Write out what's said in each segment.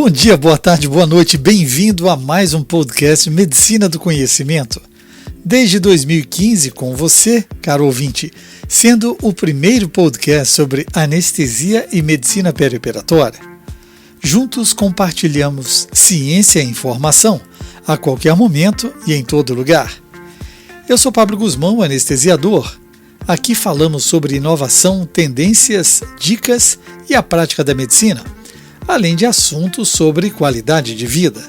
Bom dia, boa tarde, boa noite, bem-vindo a mais um podcast Medicina do Conhecimento. Desde 2015 com você, caro ouvinte, sendo o primeiro podcast sobre anestesia e medicina perioperatória. Juntos compartilhamos ciência e informação a qualquer momento e em todo lugar. Eu sou Pablo Guzmão, anestesiador. Aqui falamos sobre inovação, tendências, dicas e a prática da medicina, além de assuntos sobre qualidade de vida.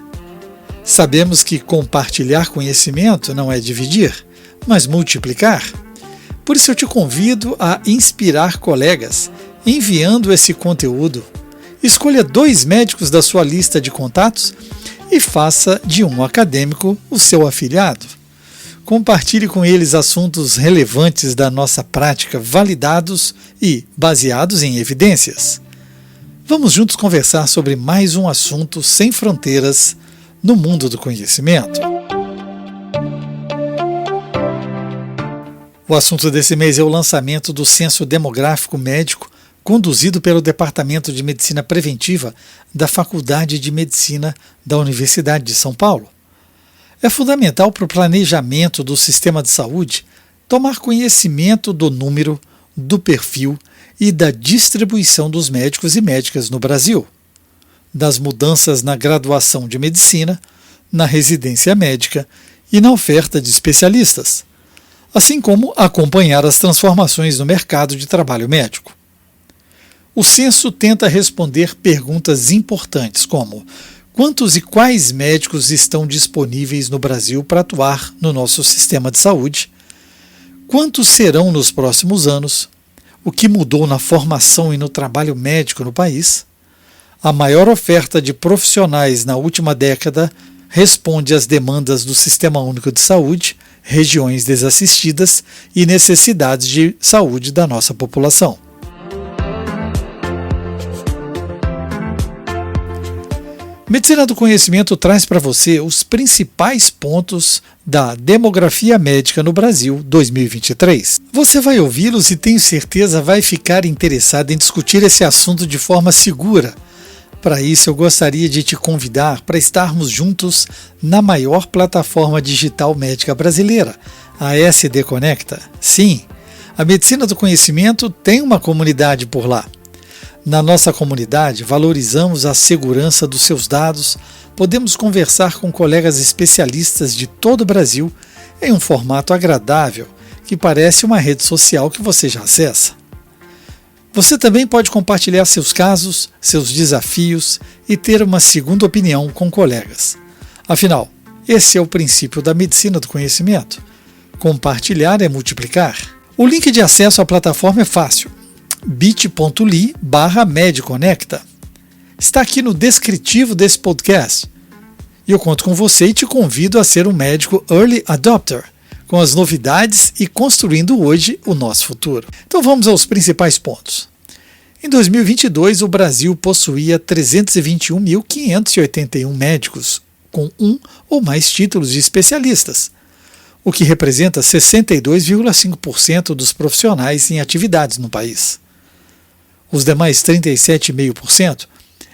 Sabemos que compartilhar conhecimento não é dividir, mas multiplicar. Por isso eu te convido a inspirar colegas, enviando esse conteúdo. Escolha 2 médicos da sua lista de contatos e faça de um acadêmico o seu afiliado. Compartilhe com eles assuntos relevantes da nossa prática, validados e baseados em evidências. Vamos juntos conversar sobre mais um assunto sem fronteiras no mundo do conhecimento. O assunto desse mês é o lançamento do Censo Demográfico Médico, conduzido pelo Departamento de Medicina Preventiva da Faculdade de Medicina da Universidade de São Paulo. É fundamental para o planejamento do sistema de saúde tomar conhecimento do número, do perfil e da distribuição dos médicos e médicas no Brasil, das mudanças na graduação de medicina, na residência médica e na oferta de especialistas, assim como acompanhar as transformações no mercado de trabalho médico. O censo tenta responder perguntas importantes como: quantos e quais médicos estão disponíveis no Brasil para atuar no nosso sistema de saúde? Quantos serão nos próximos anos? O que mudou na formação e no trabalho médico no país? A maior oferta de profissionais na última década responde às demandas do Sistema Único de Saúde, regiões desassistidas e necessidades de saúde da nossa população. Medicina do Conhecimento traz para você os principais pontos da demografia médica no Brasil 2023. Você vai ouvi-los e tenho certeza vai ficar interessado em discutir esse assunto de forma segura. Para isso, eu gostaria de te convidar para estarmos juntos na maior plataforma digital médica brasileira, a SD Conecta. Sim, a Medicina do Conhecimento tem uma comunidade por lá. Na nossa comunidade, valorizamos a segurança dos seus dados, podemos conversar com colegas especialistas de todo o Brasil em um formato agradável, que parece uma rede social que você já acessa. Você também pode compartilhar seus casos, seus desafios e ter uma segunda opinião com colegas. Afinal, esse é o princípio da medicina do conhecimento. Compartilhar é multiplicar. O link de acesso à plataforma é fácil. bit.ly/medconecta. Está aqui no descritivo desse podcast. E eu conto com você e te convido a ser um médico early adopter, com as novidades e construindo hoje o nosso futuro. Então vamos aos principais pontos. Em 2022, o Brasil possuía 321.581 médicos com um ou mais títulos de especialistas, o que representa 62,5% dos profissionais em atividades no país. Os demais 37,5%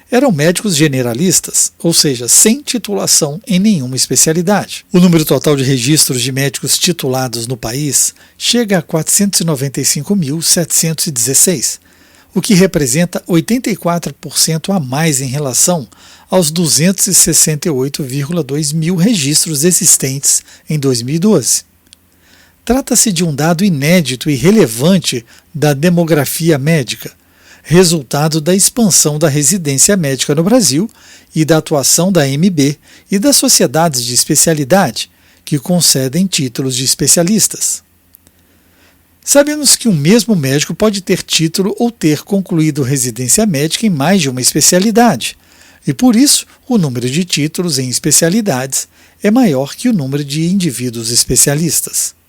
eram médicos generalistas, ou seja, sem titulação em nenhuma especialidade. O número total de registros de médicos titulados no país chega a 495.716, o que representa 84% a mais em relação aos 268,2 mil registros existentes em 2012. Trata-se de um dado inédito e relevante da demografia médica, resultado da expansão da residência médica no Brasil e da atuação da AMB e das sociedades de especialidade, que concedem títulos de especialistas. Sabemos que um mesmo médico pode ter título ou ter concluído residência médica em mais de uma especialidade, e por isso o número de títulos em especialidades é maior que o número de indivíduos especialistas.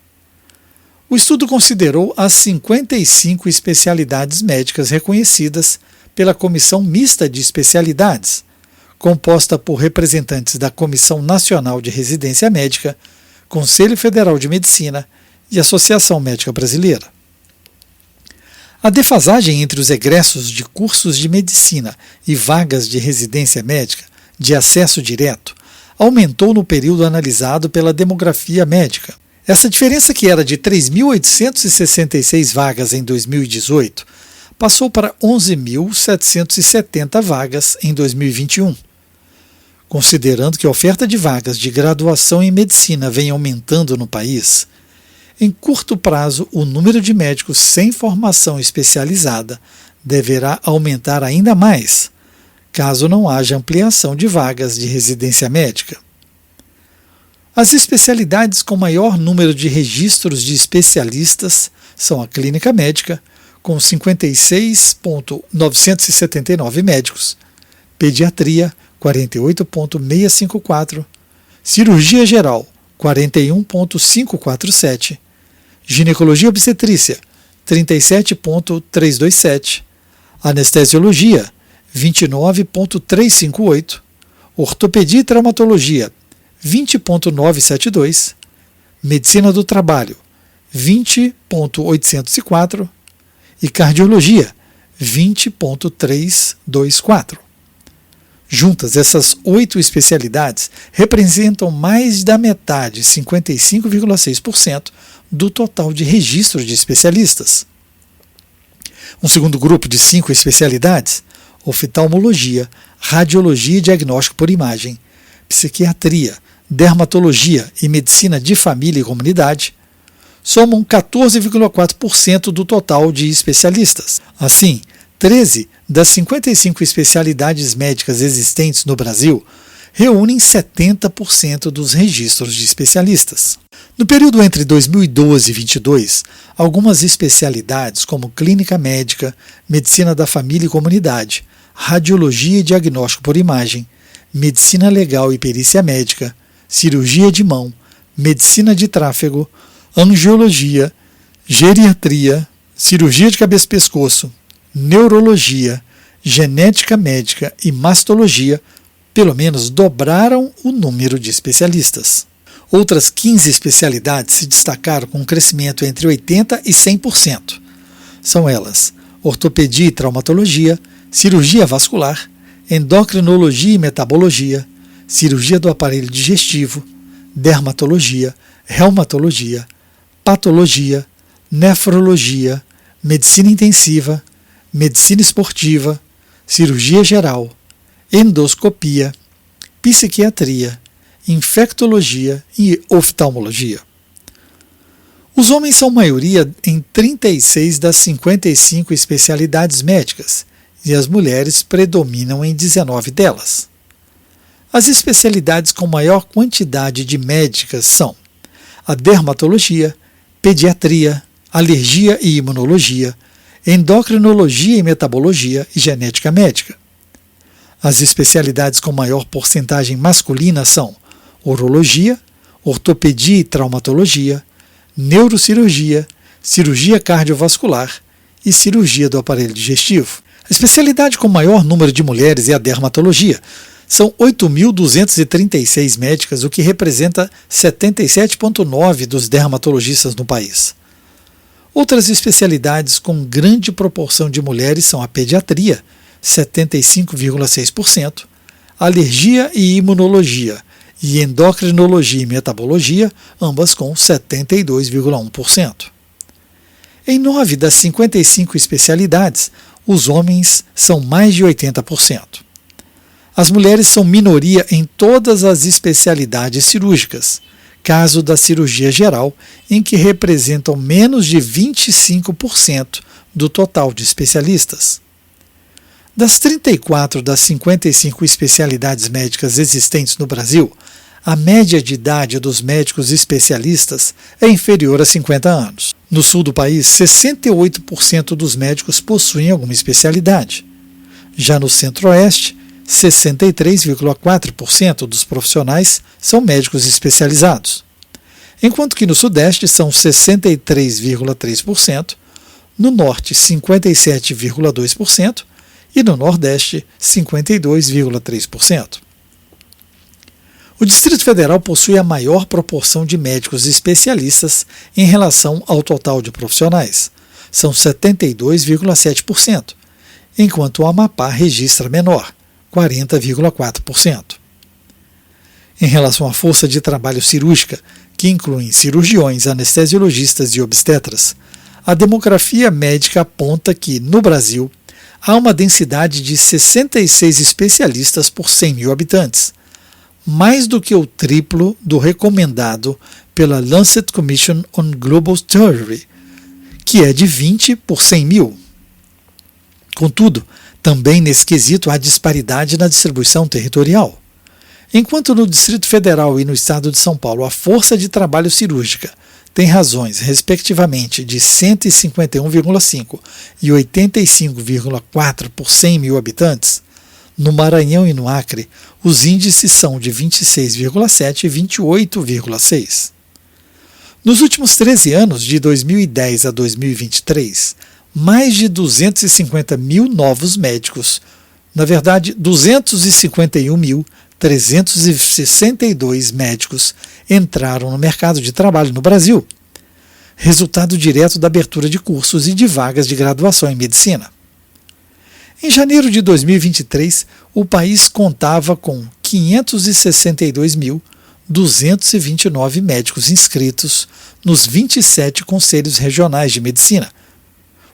O estudo considerou as 55 especialidades médicas reconhecidas pela Comissão Mista de Especialidades, composta por representantes da Comissão Nacional de Residência Médica, Conselho Federal de Medicina e Associação Médica Brasileira. A defasagem entre os egressos de cursos de medicina e vagas de residência médica de acesso direto aumentou no período analisado pela demografia médica. Essa diferença, que era de 3.866 vagas em 2018, passou para 11.770 vagas em 2021. Considerando que a oferta de vagas de graduação em medicina vem aumentando no país, em curto prazo o número de médicos sem formação especializada deverá aumentar ainda mais, caso não haja ampliação de vagas de residência médica. As especialidades com maior número de registros de especialistas são a clínica médica, com 56.979 médicos, pediatria, 48.654, cirurgia geral, 41.547, ginecologia e obstetrícia, 37.327, anestesiologia, 29.358, ortopedia e traumatologia, 20.972, medicina do trabalho, 20.804 e cardiologia, 20.324. Juntas, essas 8 especialidades representam mais da metade, 55,6%, do total de registros de especialistas. Um segundo grupo de 5 especialidades, oftalmologia, radiologia e diagnóstico por imagem, psiquiatria, dermatologia e medicina de família e comunidade, somam 14,4% do total de especialistas. Assim, 13 das 55 especialidades médicas existentes no Brasil reúnem 70% dos registros de especialistas. No período entre 2012 e 2022, algumas especialidades como clínica médica, medicina da família e comunidade, radiologia e diagnóstico por imagem, medicina legal e perícia médica, cirurgia de mão, medicina de tráfego, angiologia, geriatria, cirurgia de cabeça e pescoço, neurologia, genética médica e mastologia, pelo menos dobraram o número de especialistas. Outras 15 especialidades se destacaram com um crescimento entre 80% e 100%. São elas: ortopedia e traumatologia, cirurgia vascular, endocrinologia e metabologia, cirurgia do aparelho digestivo, dermatologia, reumatologia, patologia, nefrologia, medicina intensiva, medicina esportiva, cirurgia geral, endoscopia, psiquiatria, infectologia e oftalmologia. Os homens são maioria em 36 das 55 especialidades médicas e as mulheres predominam em 19 delas. As especialidades com maior quantidade de médicas são a dermatologia, pediatria, alergia e imunologia, endocrinologia e metabologia e genética médica. As especialidades com maior porcentagem masculina são urologia, ortopedia e traumatologia, neurocirurgia, cirurgia cardiovascular e cirurgia do aparelho digestivo. A especialidade com maior número de mulheres é a dermatologia. São 8.236 médicas, o que representa 77,9% dos dermatologistas no país. Outras especialidades com grande proporção de mulheres são a pediatria, 75,6%, alergia e imunologia, e endocrinologia e metabologia, ambas com 72,1%. Em 9 das 55 especialidades, os homens são mais de 80%. As mulheres são minoria em todas as especialidades cirúrgicas, caso da cirurgia geral, em que representam menos de 25% do total de especialistas. Das 34 das 55 especialidades médicas existentes no Brasil, a média de idade dos médicos especialistas é inferior a 50 anos. No sul do país, 68% dos médicos possuem alguma especialidade. Já no centro-oeste, 63,4% dos profissionais são médicos especializados, enquanto que no sudeste são 63,3%, no norte 57,2% e no nordeste 52,3%. O Distrito Federal possui a maior proporção de médicos especialistas em relação ao total de profissionais. são 72,7%, enquanto o Amapá registra menor, 40,4%. Em relação à força de trabalho cirúrgica, que incluem cirurgiões, anestesiologistas e obstetras, a demografia médica aponta que, no Brasil, há uma densidade de 66 especialistas por 100 mil habitantes, mais do que o triplo do recomendado pela Lancet Commission on Global Surgery, que é de 20 por 100 mil. Contudo, também nesse quesito há disparidade na distribuição territorial. Enquanto no Distrito Federal e no Estado de São Paulo a força de trabalho cirúrgica tem razões, respectivamente, de 151,5 e 85,4 por 100 mil habitantes, no Maranhão e no Acre, os índices são de 26,7 e 28,6. Nos últimos 13 anos, de 2010 a 2023, mais de 250 mil novos médicos, na verdade, 251.362 médicos entraram no mercado de trabalho no Brasil, resultado direto da abertura de cursos e de vagas de graduação em medicina. Em janeiro de 2023, o país contava com 562.229 médicos inscritos nos 27 conselhos regionais de medicina,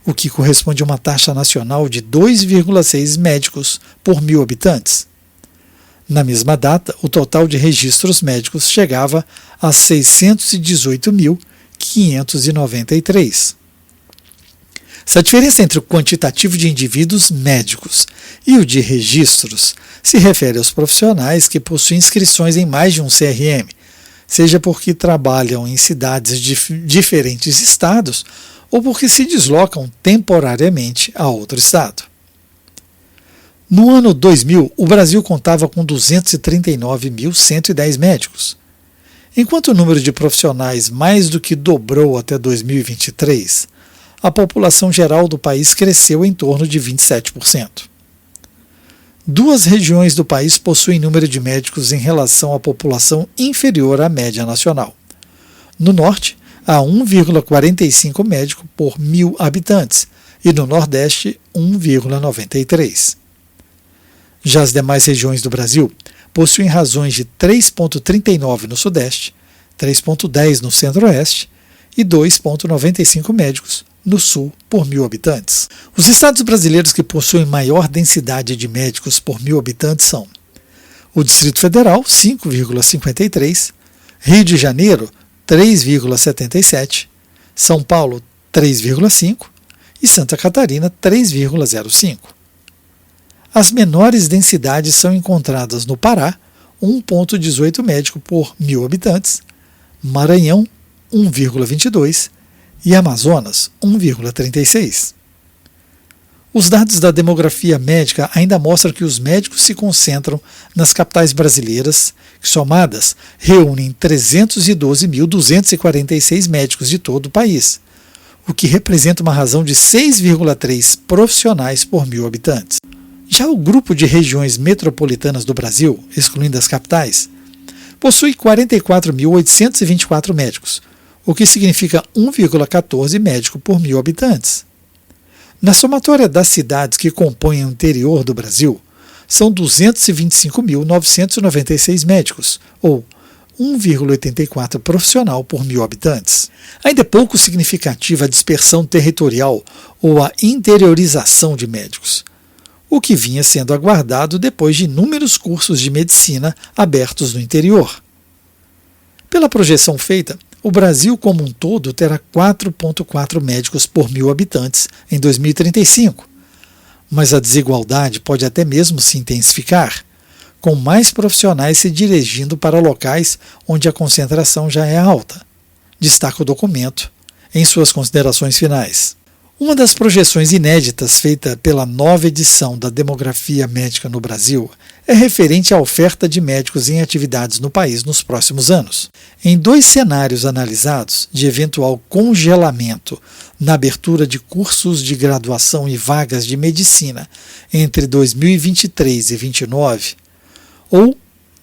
o que corresponde a uma taxa nacional de 2,6 médicos por 1.000 habitantes. Na mesma data, o total de registros médicos chegava a 618.593. Essa diferença entre o quantitativo de indivíduos médicos e o de registros se refere aos profissionais que possuem inscrições em mais de um CRM, seja porque trabalham em cidades de diferentes estados ou porque se deslocam temporariamente a outro estado. No ano 2000, o Brasil contava com 239.110 médicos, enquanto o número de profissionais mais do que dobrou até 2023, a população geral do país cresceu em torno de 27%. Duas regiões do país possuem número de médicos em relação à população inferior à média nacional. No norte, há 1,45 médico por 1.000 habitantes e no nordeste, 1,93. Já as demais regiões do Brasil possuem razões de 3,39 no sudeste, 3,10 no centro-oeste e 2,95 médicos no sul por 1.000 habitantes. Os estados brasileiros que possuem maior densidade de médicos por 1.000 habitantes são o Distrito Federal, 5,53, Rio de Janeiro, 3,77, São Paulo, 3,5 e Santa Catarina, 3,05. As menores densidades são encontradas no Pará, 1,18 médico por 1.000 habitantes, Maranhão, 1,22 e Amazonas, 1,36. Os dados da demografia médica ainda mostram que os médicos se concentram nas capitais brasileiras, que somadas reúnem 312.246 médicos de todo o país, o que representa uma razão de 6,3 profissionais por 1.000 habitantes. Já o grupo de regiões metropolitanas do Brasil, excluindo as capitais, possui 44.824 médicos, o que significa 1,14 médico por 1.000 habitantes. Na somatória das cidades que compõem o interior do Brasil, são 225.996 médicos, ou 1,84 profissional por 1.000 habitantes. Ainda é pouco significativa a dispersão territorial ou a interiorização de médicos, o que vinha sendo aguardado depois de inúmeros cursos de medicina abertos no interior. Pela projeção feita, o Brasil como um todo terá 4,4 médicos por 1.000 habitantes em 2035, mas a desigualdade pode até mesmo se intensificar, com mais profissionais se dirigindo para locais onde a concentração já é alta, destaca o documento em suas considerações finais. Uma das projeções inéditas feita pela nova edição da Demografia Médica no Brasil é referente à oferta de médicos em atividades no país nos próximos anos. Em 2 cenários analisados de eventual congelamento na abertura de cursos de graduação e vagas de medicina entre 2023 e 2029, ou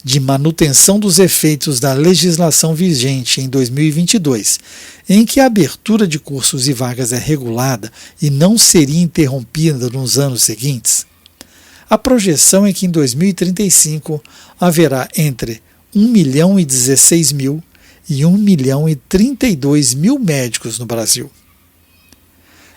de manutenção dos efeitos da legislação vigente em 2022, em que a abertura de cursos e vagas é regulada e não seria interrompida nos anos seguintes, a projeção é que em 2035 haverá entre 1.016.000 e 1.032.000 médicos no Brasil.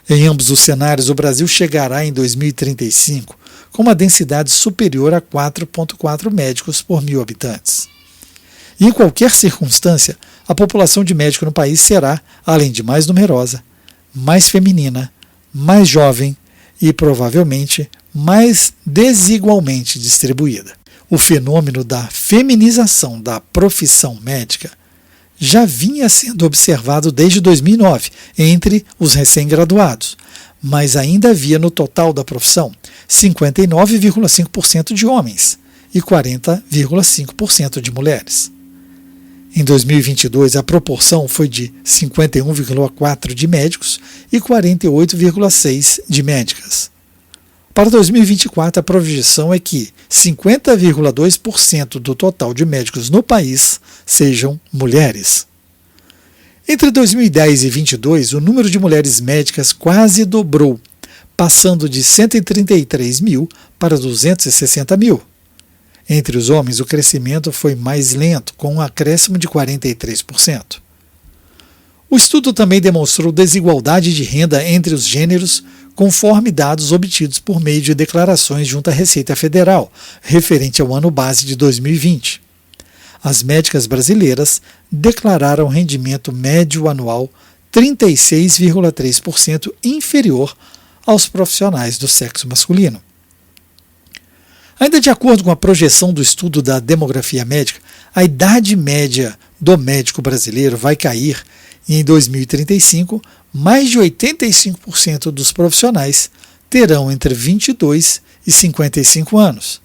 Em ambos os cenários, o Brasil chegará em 2035 com uma densidade superior a 4,4 médicos por 1.000 habitantes. E em qualquer circunstância, a população de médicos no país será, além de mais numerosa, mais feminina, mais jovem e, provavelmente, mais desigualmente distribuída. O fenômeno da feminização da profissão médica já vinha sendo observado desde 2009 entre os recém-graduados, mas ainda havia no total da profissão 59,5% de homens e 40,5% de mulheres. Em 2022, a proporção foi de 51,4% de médicos e 48,6% de médicas. Para 2024, a projeção é que 50,2% do total de médicos no país sejam mulheres. Entre 2010 e 2022, o número de mulheres médicas quase dobrou, passando de 133.000 para 260.000. Entre os homens, o crescimento foi mais lento, com um acréscimo de 43%. O estudo também demonstrou desigualdade de renda entre os gêneros, conforme dados obtidos por meio de declarações junto à Receita Federal, referente ao ano base de 2020. As médicas brasileiras declararam rendimento médio anual 36,3% inferior aos profissionais do sexo masculino. Ainda de acordo com a projeção do estudo da demografia médica, a idade média do médico brasileiro vai cair e em 2035, mais de 85% dos profissionais terão entre 22 e 55 anos.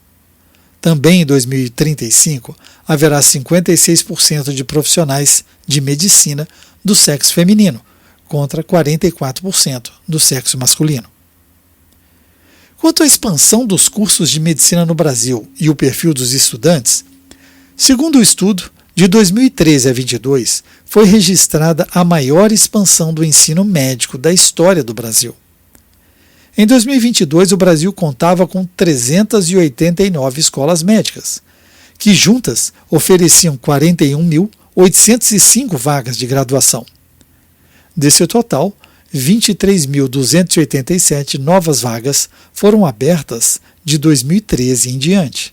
Também em 2035, haverá 56% de profissionais de medicina do sexo feminino, contra 44% do sexo masculino. Quanto à expansão dos cursos de medicina no Brasil e o perfil dos estudantes, segundo o estudo, de 2013 a 2022, foi registrada a maior expansão do ensino médico da história do Brasil. Em 2022, o Brasil contava com 389 escolas médicas, que juntas ofereciam 41.805 vagas de graduação. Desse total, 23.287 novas vagas foram abertas de 2013 em diante.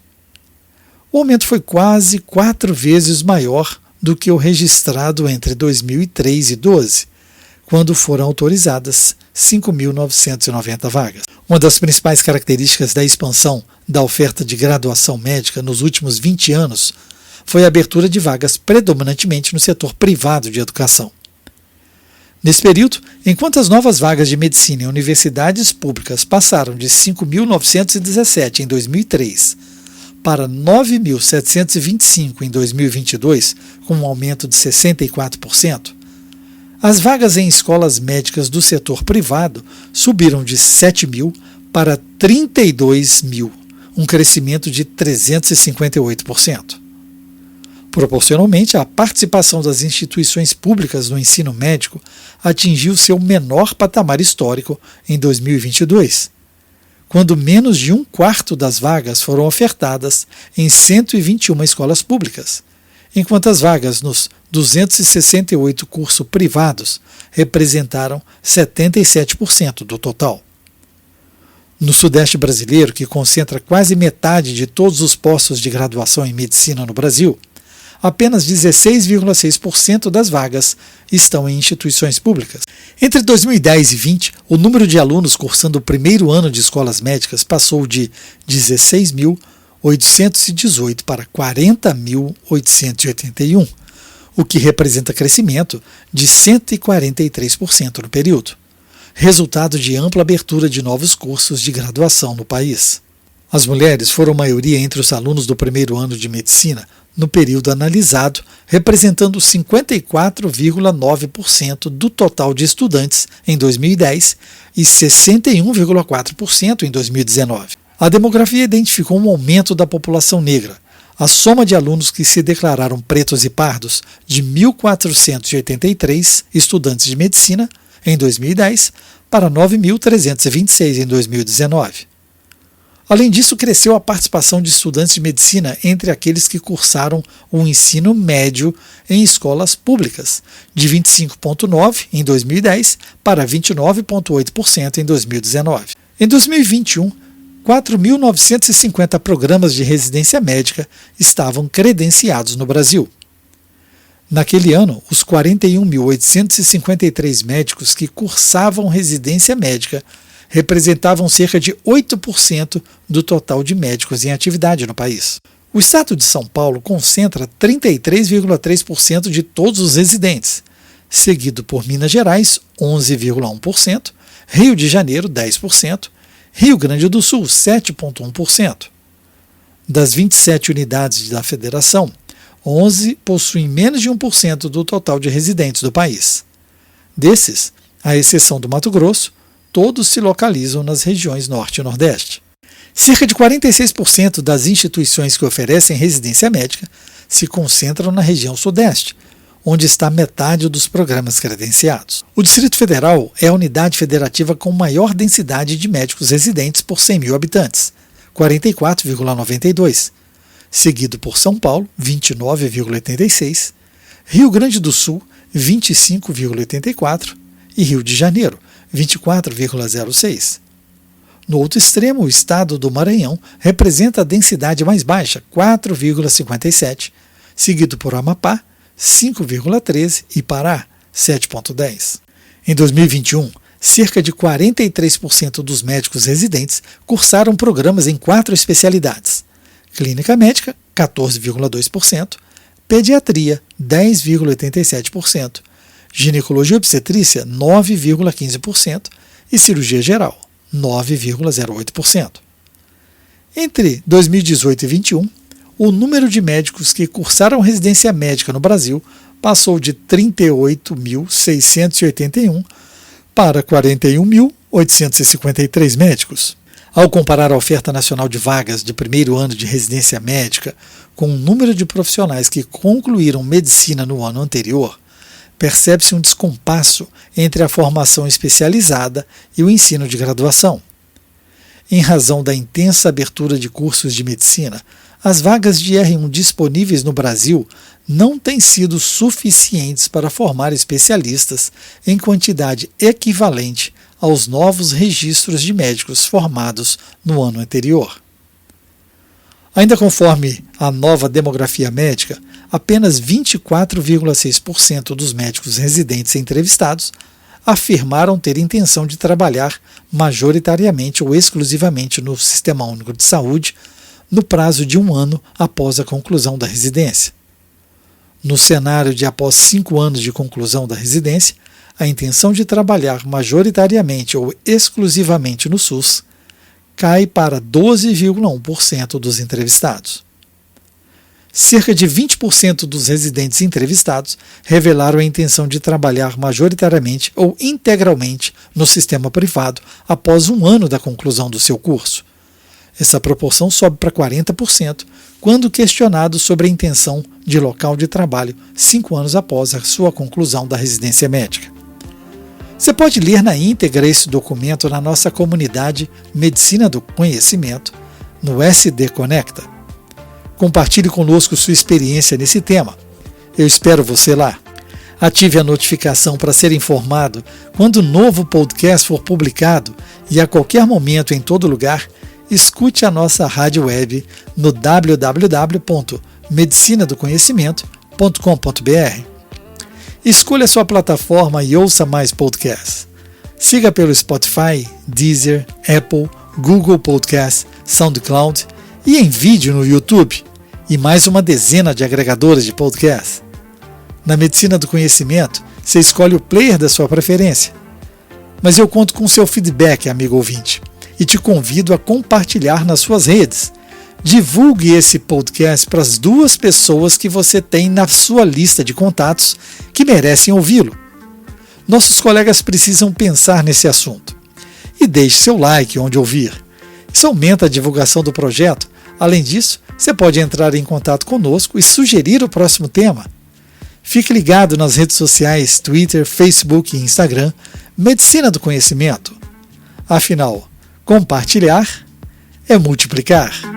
O aumento foi quase 4 vezes maior do que o registrado entre 2003 e 2012, quando foram autorizadas 5.990 vagas. Uma das principais características da expansão da oferta de graduação médica nos últimos 20 anos foi a abertura de vagas predominantemente no setor privado de educação. Nesse período, enquanto as novas vagas de medicina em universidades públicas passaram de 5.917 em 2003 para 9.725 em 2022, com um aumento de 64%, as vagas em escolas médicas do setor privado subiram de 7.000 para 32.000, um crescimento de 358%. Proporcionalmente, a participação das instituições públicas no ensino médico atingiu seu menor patamar histórico em 2022, quando menos de 1/4 das vagas foram ofertadas em 121 escolas públicas, enquanto as vagas nos 268 cursos privados representaram 77% do total. No Sudeste brasileiro, que concentra quase metade de todos os postos de graduação em medicina no Brasil, apenas 16,6% das vagas estão em instituições públicas. Entre 2010 e 2020, o número de alunos cursando o primeiro ano de escolas médicas passou de 16.818 para 40.881, o que representa crescimento de 143% no período, resultado de ampla abertura de novos cursos de graduação no país. As mulheres foram maioria entre os alunos do primeiro ano de medicina no período analisado, representando 54,9% do total de estudantes em 2010 e 61,4% em 2019. A demografia identificou um aumento da população negra, a soma de alunos que se declararam pretos e pardos de 1.483 estudantes de medicina em 2010 para 9.326 em 2019. Além disso, cresceu a participação de estudantes de medicina entre aqueles que cursaram o ensino médio em escolas públicas, de 25,9% em 2010 para 29,8% em 2019. Em 2021, 4.950 programas de residência médica estavam credenciados no Brasil. Naquele ano, os 41.853 médicos que cursavam residência médica representavam cerca de 8% do total de médicos em atividade no país. O estado de São Paulo concentra 33,3% de todos os residentes, seguido por Minas Gerais, 11,1%, Rio de Janeiro, 10%, Rio Grande do Sul, 7,1%. Das 27 unidades da federação, 11 possuem menos de 1% do total de residentes do país. Desses, à exceção do Mato Grosso, todos se localizam nas regiões Norte e Nordeste. Cerca de 46% das instituições que oferecem residência médica se concentram na região Sudeste, onde está metade dos programas credenciados. O Distrito Federal é a unidade federativa com maior densidade de médicos residentes por 100 mil habitantes, 44,92, seguido por São Paulo, 29,86, Rio Grande do Sul, 25,84 e Rio de Janeiro, 24,06. No outro extremo, o estado do Maranhão representa a densidade mais baixa, 4,57, seguido por Amapá, 5,13 e Pará, 7,10. Em 2021, cerca de 43% dos médicos residentes cursaram programas em 4 especialidades: clínica médica, 14,2%, pediatria, 10,87%, ginecologia e obstetrícia, 9,15% e cirurgia geral, 9,08%. Entre 2018 e 2021, o número de médicos que cursaram residência médica no Brasil passou de 38.681 para 41.853 médicos. Ao comparar a oferta nacional de vagas de primeiro ano de residência médica com o número de profissionais que concluíram medicina no ano anterior, percebe-se um descompasso entre a formação especializada e o ensino de graduação. Em razão da intensa abertura de cursos de medicina, as vagas de R1 disponíveis no Brasil não têm sido suficientes para formar especialistas em quantidade equivalente aos novos registros de médicos formados no ano anterior. Ainda conforme a nova demografia médica, apenas 24,6% dos médicos residentes entrevistados afirmaram ter intenção de trabalhar majoritariamente ou exclusivamente no Sistema Único de Saúde no prazo de 1 ano após a conclusão da residência. No cenário de após 5 anos de conclusão da residência, a intenção de trabalhar majoritariamente ou exclusivamente no SUS cai para 12,1% dos entrevistados. Cerca de 20% dos residentes entrevistados revelaram a intenção de trabalhar majoritariamente ou integralmente no sistema privado após 1 ano da conclusão do seu curso. Essa proporção sobe para 40% quando questionado sobre a intenção de local de trabalho 5 anos após a sua conclusão da residência médica. Você pode ler na íntegra esse documento na nossa comunidade Medicina do Conhecimento, no SD Conecta. Compartilhe conosco sua experiência nesse tema. Eu espero você lá. Ative a notificação para ser informado quando o novo podcast for publicado e a qualquer momento, em todo lugar, escute a nossa rádio web no www.medicinadoconhecimento.com.br. Escolha sua plataforma e ouça mais podcasts. Siga pelo Spotify, Deezer, Apple, Google Podcasts, SoundCloud e em vídeo no YouTube e mais uma dezena de agregadores de podcasts. Na Medicina do Conhecimento, você escolhe o player da sua preferência. Mas eu conto com seu feedback, amigo ouvinte, e te convido a compartilhar nas suas redes. Divulgue esse podcast para as 2 pessoas que você tem na sua lista de contatos que merecem ouvi-lo. Nossos colegas precisam pensar nesse assunto. E deixe seu like onde ouvir. Isso aumenta a divulgação do projeto, Além disso, você pode entrar em contato conosco e sugerir o próximo tema. Fique ligado nas redes sociais Twitter, Facebook e Instagram, Medicina do Conhecimento. Afinal, compartilhar é multiplicar.